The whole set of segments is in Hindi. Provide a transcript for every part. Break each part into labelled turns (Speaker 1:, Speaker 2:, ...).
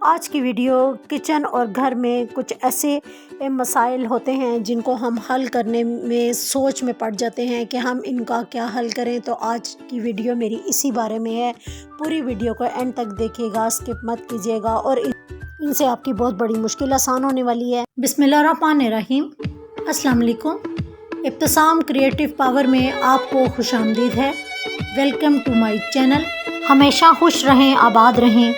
Speaker 1: आज की वीडियो किचन और घर में कुछ ऐसे मसाइल होते हैं जिनको हम हल करने में सोच में पड़ जाते हैं कि हम इनका क्या हल करें। तो आज की वीडियो मेरी इसी बारे में है। पूरी वीडियो को एंड तक देखिएगा, स्किप मत कीजिएगा और इनसे आपकी बहुत बड़ी मुश्किल आसान होने वाली है। बिस्मिल्लाहिर्रहमानिर्रहीम। अस्सलाम वालेकुम। इब्तिसाम क्रिएटिव पावर में आपको खुशामदीद है। Welcome to my channel. हमेशा खुश रहें, आबाद रहें।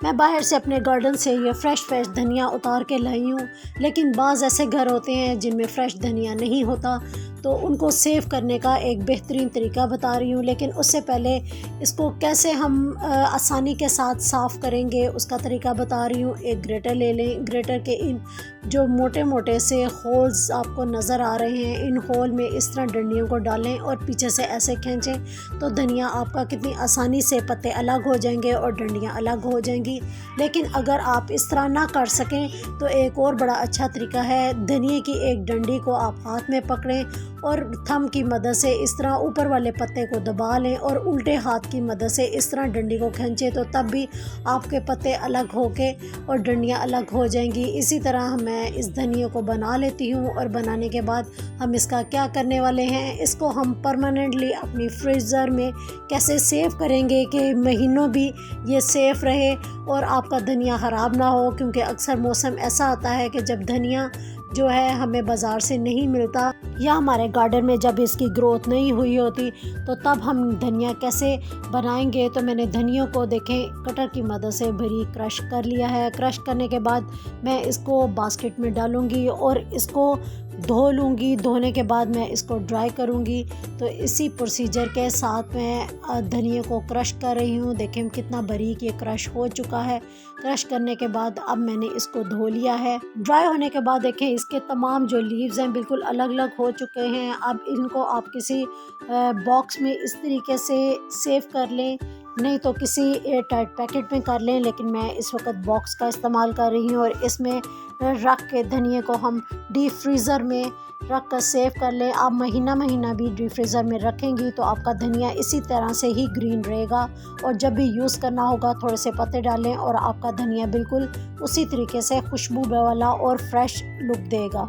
Speaker 1: मैं बाहर से अपने गार्डन से ये फ़्रेश धनिया उतार के लाई हूँ, लेकिन बाज़ ऐसे घर होते हैं जिनमें फ़्रेश धनिया नहीं होता, तो उनको सेव करने का एक बेहतरीन तरीका बता रही हूँ। लेकिन उससे पहले इसको कैसे हम आसानी के साथ साफ़ करेंगे उसका तरीका बता रही हूँ। एक ग्रेटर ले लें। ग्रेटर के इन जो मोटे मोटे से होल्स आपको नज़र आ रहे हैं, इन होल में इस तरह डंडियों को डालें और पीछे से ऐसे खींचें तो धनिया आपका कितनी आसानी से पत्ते अलग हो जाएंगे और डंडियाँ अलग हो जाएंगी। लेकिन अगर आप इस तरह ना कर सकें तो एक और बड़ा अच्छा तरीका है। धनिए की एक डंडी को आप हाथ में पकड़ें और थंब की मदद से इस तरह ऊपर वाले पत्ते को दबा लें और उल्टे हाथ की मदद से इस तरह डंडी को खींचें, तो तब भी आपके पत्ते अलग होके और डंडियाँ अलग हो जाएंगी। इसी तरह मैं इस धनिया को बना लेती हूँ और बनाने के बाद हम इसका क्या करने वाले हैं, इसको हम परमानेंटली अपनी फ्रीज़र में कैसे सेव करेंगे कि महीनों भी ये सेफ़ रहे और आपका धनिया ख़राब ना हो। क्योंकि अक्सर मौसम ऐसा आता है कि जब धनिया जो है हमें बाज़ार से नहीं मिलता या हमारे गार्डन में जब इसकी ग्रोथ नहीं हुई होती, तो तब हम धनिया कैसे बनाएंगे। तो मैंने धनिया को देखें कटर की मदद से बारीक क्रश कर लिया है। क्रश करने के बाद मैं इसको बास्केट में डालूंगी और इसको धो लूँगी। धोने के बाद मैं इसको ड्राई करूँगी। तो इसी प्रोसीजर के साथ मैं धनिया को क्रश कर रही हूँ। देखें कितना बारीक ये क्रश हो चुका है। क्रश करने के बाद अब मैंने इसको धो लिया है। ड्राई होने के बाद देखें इसके तमाम जो लीव्स हैं बिल्कुल अलग अलग हो चुके हैं। अब इनको आप किसी बॉक्स में इस तरीके से सेव कर लें, नहीं तो किसी एयर टाइट पैकेट में कर लें। लेकिन मैं इस वक्त बॉक्स का इस्तेमाल कर रही हूँ और इसमें रख के धनिया को हम डीप फ्रीज़र में रख कर सेव कर लें। आप महीना भी डीप फ्रीज़र में रखेंगी तो आपका धनिया इसी तरह से ही ग्रीन रहेगा और जब भी यूज़ करना होगा थोड़े से पत्ते डालें और आपका धनिया बिल्कुल उसी तरीके से खुशबू वाला और फ्रेश लुक देगा।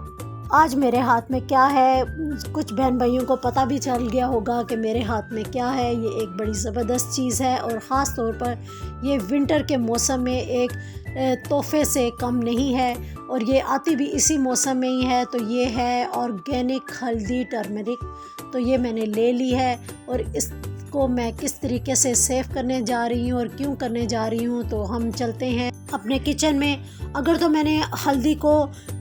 Speaker 1: आज मेरे हाथ में क्या है, कुछ बहन भाइयों को पता भी चल गया होगा कि मेरे हाथ में क्या है। ये एक बड़ी ज़बरदस्त चीज़ है और ख़ास तौर पर ये विंटर के मौसम में एक तोहफे से कम नहीं है और ये आती भी इसी मौसम में ही है। तो ये है ऑर्गेनिक हल्दी टर्मरिक। तो ये मैंने ले ली है और इसको मैं किस तरीके से सेव करने जा रही हूँ और क्यों करने जा रही हूँ, तो हम चलते हैं अपने किचन में। अगर तो मैंने हल्दी को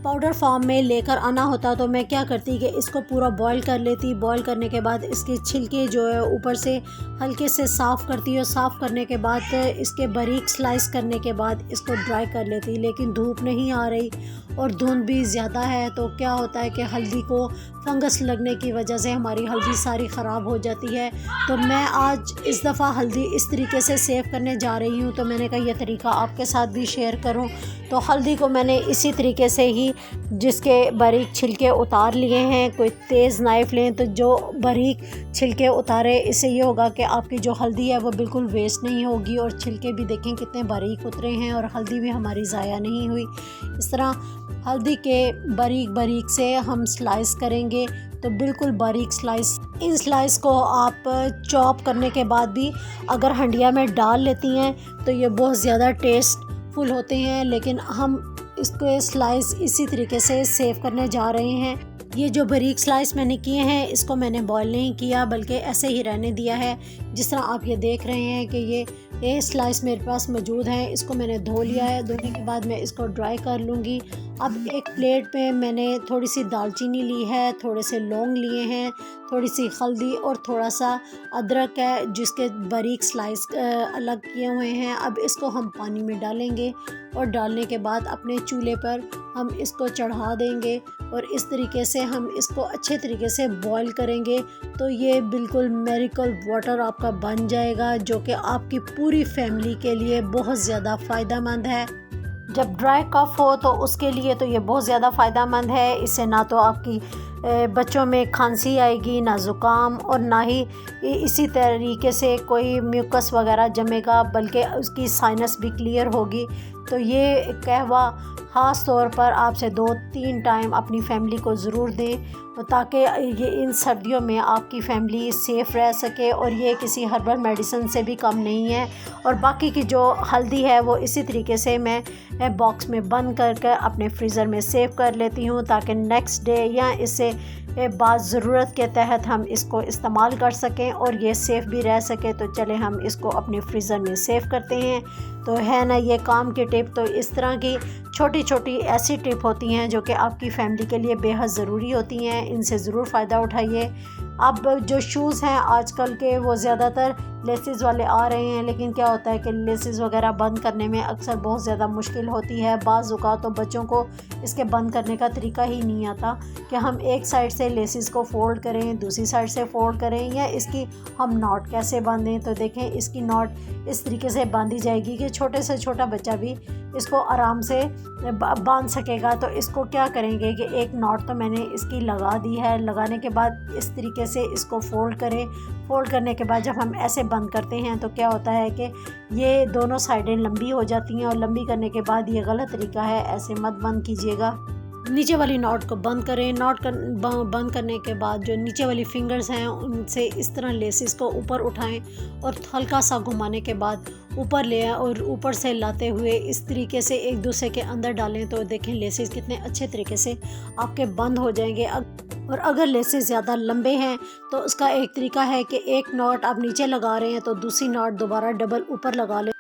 Speaker 1: पाउडर फॉर्म में लेकर आना होता तो मैं क्या करती कि इसको पूरा बॉईल कर लेती। बॉईल करने के बाद इसके छिलके जो है ऊपर से हल्के से साफ़ करती और साफ़ करने के बाद इसके बारीक स्लाइस करने के बाद इसको ड्राई कर लेती। लेकिन धूप नहीं आ रही और धुंध भी ज़्यादा है, तो क्या होता है कि हल्दी को फंगस लगने की वजह से हमारी हल्दी सारी ख़राब हो जाती है। तो मैं आज इस दफ़ा हल्दी इस तरीके से सेव करने जा रही हूँ, तो मैंने कहा यह तरीका आपके साथ भी शेयर करूँ। तो हल्दी को मैंने इसी तरीके से ही जिसके बारीक छिलके उतार लिए हैं, कोई तेज़ नाइफ़ लें तो जो बारीक छिलके उतारे, इससे ये होगा कि आपकी जो हल्दी है वो बिल्कुल वेस्ट नहीं होगी और छिलके भी देखें कितने बारीक उतरे हैं और हल्दी भी हमारी ज़ाया नहीं हुई। इस तरह हल्दी के बारीक से हम स्लाइस करेंगे, तो बिल्कुल बारीक स्लाइस। इन स्लाइस को आप चॉप करने के बाद भी अगर हंडिया में डाल लेती हैं तो ये बहुत ज़्यादा टेस्टफुल होते हैं। लेकिन हम इसको स्लाइस इसी तरीके से सेव करने जा रहे हैं। ये जो बारीक स्लाइस मैंने किए हैं इसको मैंने बॉईल नहीं किया बल्कि ऐसे ही रहने दिया है। जिस तरह आप ये देख रहे हैं कि ये स्लाइस मेरे पास मौजूद हैं, इसको मैंने धो लिया है। धोने के बाद मैं इसको ड्राई कर लूँगी। अब एक प्लेट पे मैंने थोड़ी सी दालचीनी ली है, थोड़े से लौंग लिए हैं, थोड़ी सी हल्दी और थोड़ा सा अदरक है जिसके बारीक स्लाइस अलग किए हुए हैं। अब इसको हम पानी में डालेंगे और डालने के बाद अपने चूल्हे पर हम इसको चढ़ा देंगे और इस तरीके से हम इसको अच्छे तरीके से बॉईल करेंगे। तो ये बिल्कुल मिरेकल वाटर आपका बन जाएगा जो कि आपकी पूरी फैमिली के लिए बहुत ज़्यादा फ़ायदेमंद है। जब ड्राई कफ हो तो उसके लिए तो ये बहुत ज़्यादा फ़ायदेमंद है। इससे ना तो आपकी बच्चों में खांसी आएगी, ना ज़ुकाम, और ना ही इसी तरीके से कोई म्यूकस वगैरह जमेगा, बल्कि उसकी साइनस भी क्लियर होगी। तो ये कहवा ख़ास तौर पर आपसे 2-3 टाइम अपनी फैमिली को ज़रूर दें, ताकि ये इन सर्दियों में आपकी फैमिली सेफ़ रह सके। और ये किसी हर्बल मेडिसिन से भी कम नहीं है। और बाकी की जो हल्दी है वो इसी तरीके से मैं बॉक्स में बंद कर अपने फ्रीज़र में सेव कर लेती हूँ, ताकि नेक्स्ट डे या इससे बाद ज़रूरत के तहत हम इसको इस्तेमाल कर सकें और ये सेफ़ भी रह सके। तो चले हम इसको अपने फ्रीज़र में सेव करते हैं। तो है ना ये काम की टिप। तो इस तरह की छोटी छोटी ऐसी टिप होती हैं जो कि आपकी फैमिली के लिए बेहद ज़रूरी होती हैं। इनसे ज़रूर फ़ायदा उठाइए। अब जो शूज़ हैं आजकल के वो ज़्यादातर लेसेस वाले आ रहे हैं, लेकिन क्या होता है कि लेसेस वगैरह बंद करने में अक्सर बहुत ज़्यादा मुश्किल होती है। बाज़ औक़ात तो बच्चों को इसके बंद करने का तरीका ही नहीं आता कि हम एक साइड से लेसेस को फ़ोल्ड करें, दूसरी साइड से फ़ोल्ड करें, या इसकी हम नॉट कैसे बांधें। तो देखें, इसकी नॉट इस तरीके से बांधी जाएगी कि छोटे से छोटा बच्चा भी इसको आराम से बांध सकेगा। तो इसको क्या करेंगे कि एक नॉट तो मैंने इसकी लगा दी है। लगाने के बाद इस तरीके से इसको फ़ोल्ड करें। फ़ोल्ड करने के बाद जब हम ऐसे बंद करते हैं तो क्या होता है कि ये दोनों साइडें लंबी हो जाती हैं, और लंबी करने के बाद ये गलत तरीका है, ऐसे मत बंद कीजिएगा। नीचे वाली नॉट को बंद करें। बंद करने के बाद जो नीचे वाली फिंगर्स हैं उनसे इस तरह लेसेस को ऊपर उठाएं और हल्का सा घुमाने के बाद ऊपर ले आएं, और ऊपर से लाते हुए इस तरीके से एक दूसरे के अंदर डालें। तो देखें लेसेस कितने अच्छे तरीके से आपके बंद हो जाएंगे। और अगर लेसेस ज़्यादा लंबे हैं तो उसका एक तरीका है कि एक नॉट आप नीचे लगा रहे हैं तो दूसरी नॉट दोबारा डबल ऊपर लगा लें।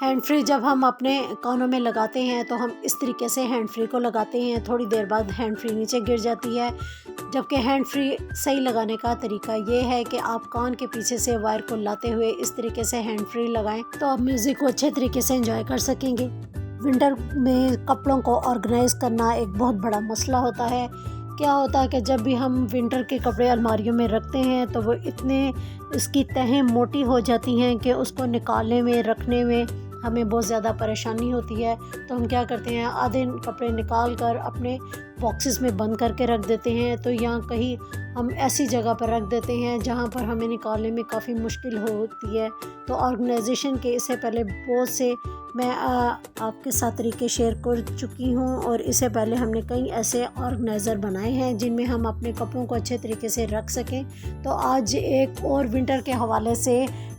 Speaker 1: हैंड फ्री जब हम अपने कानों में लगाते हैं तो हम इस तरीके से हैंड फ्री को लगाते हैं, थोड़ी देर बाद हैंड फ्री नीचे गिर जाती है। जबकि हैंड फ्री सही लगाने का तरीका ये है कि आप कान के पीछे से वायर को लाते हुए इस तरीके से हैंड फ्री लगाएं, तो आप म्यूज़िक को अच्छे तरीके से एंजॉय कर सकेंगे। विंटर में कपड़ों को ऑर्गेनाइज़ करना एक बहुत बड़ा मसला होता है। क्या होता है कि जब भी हम विंटर के कपड़े अलमारियों में रखते हैं तो वो इतने इसकी तहें मोटी हो जाती हैं कि उसको निकालने में, रखने में हमें बहुत ज़्यादा परेशानी होती है। तो हम क्या करते हैं, आधे कपड़े निकाल कर अपने बॉक्सेस में बंद करके रख देते हैं। तो यहाँ कहीं हम ऐसी जगह पर रख देते हैं जहाँ पर हमें निकालने में काफ़ी मुश्किल होती है। तो ऑर्गेनाइजेशन के इससे पहले बहुत से मैं आपके साथ तरीके शेयर कर चुकी हूँ, और इससे पहले हमने कई ऐसे ऑर्गेनाइज़र बनाए हैं जिनमें हम अपने कपड़ों को अच्छे तरीके से रख सकें। तो आज एक और विंटर के हवाले से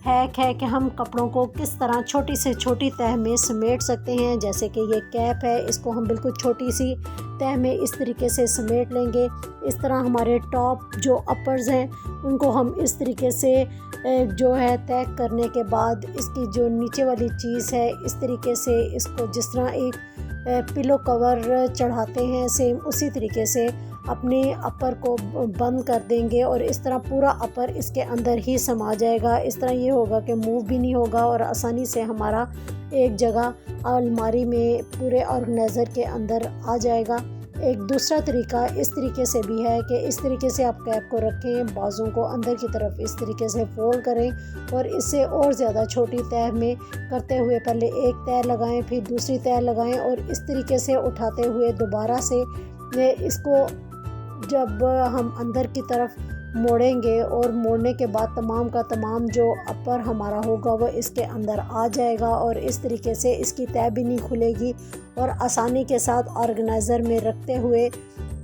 Speaker 1: हैक है कि हम कपड़ों को किस तरह छोटी से छोटी तह में समेट सकते हैं। जैसे कि ये कैप है, इसको हम बिल्कुल छोटी सी तह में इस तरीके से समेट लेंगे। इस तरह हमारे टॉप जो अपर्स हैं उनको हम इस तरीके से जो है तय करने के बाद इसकी जो नीचे वाली चीज़ है इस तरीके से इसको जिस तरह एक पिलो कवर चढ़ाते हैं सेम उसी तरीके से अपने अपर को बंद कर देंगे, और इस तरह पूरा अपर इसके अंदर ही समा जाएगा। इस तरह ये होगा कि मूव भी नहीं होगा और आसानी से हमारा एक जगह अलमारी में पूरे ऑर्गेनाइज़र के अंदर आ जाएगा। एक दूसरा तरीका इस तरीके से भी है कि इस तरीके से आप कैप को रखें, बाजों को अंदर की तरफ इस तरीके से फोल्ड करें, और इससे और ज़्यादा छोटी तह में करते हुए पहले एक तह लगाएं, फिर दूसरी तह लगाएं, और इस तरीके से उठाते हुए दोबारा से इसको जब हम अंदर की तरफ मोड़ेंगे, और मोड़ने के बाद तमाम का तमाम जो अपर हमारा होगा वो इसके अंदर आ जाएगा, और इस तरीके से इसकी तह भी नहीं खुलेगी, और आसानी के साथ ऑर्गेनाइज़र में रखते हुए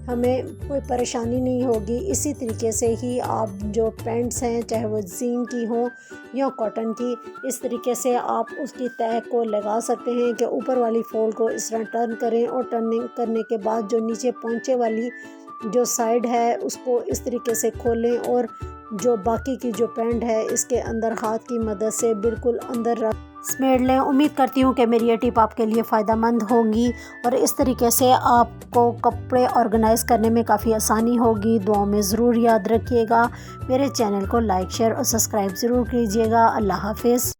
Speaker 1: हमें कोई परेशानी नहीं होगी। इसी तरीके से ही आप जो पैंट्स हैं चाहे वो जीन की हों या कॉटन की, इस तरीके से आप उसकी तह को लगा सकते हैं कि ऊपर वाली फोल्ड को इस तरह टर्न करें, और टर्निंग करने के बाद जो नीचे पहुँचे वाली जो साइड है उसको इस तरीके से खोलें, और जो बाकी की जो पैंट है इसके अंदर हाथ की मदद से बिल्कुल अंदर रख समेट लें। उम्मीद करती हूँ कि मेरी ये टिप आपके लिए फ़ायदेमंद होगी, और इस तरीके से आपको कपड़े ऑर्गेनाइज़ करने में काफ़ी आसानी होगी। दुआओं में ज़रूर याद रखिएगा। मेरे चैनल को लाइक, शेयर और सब्सक्राइब ज़रूर कीजिएगा। अल्लाह हाफ़िज़।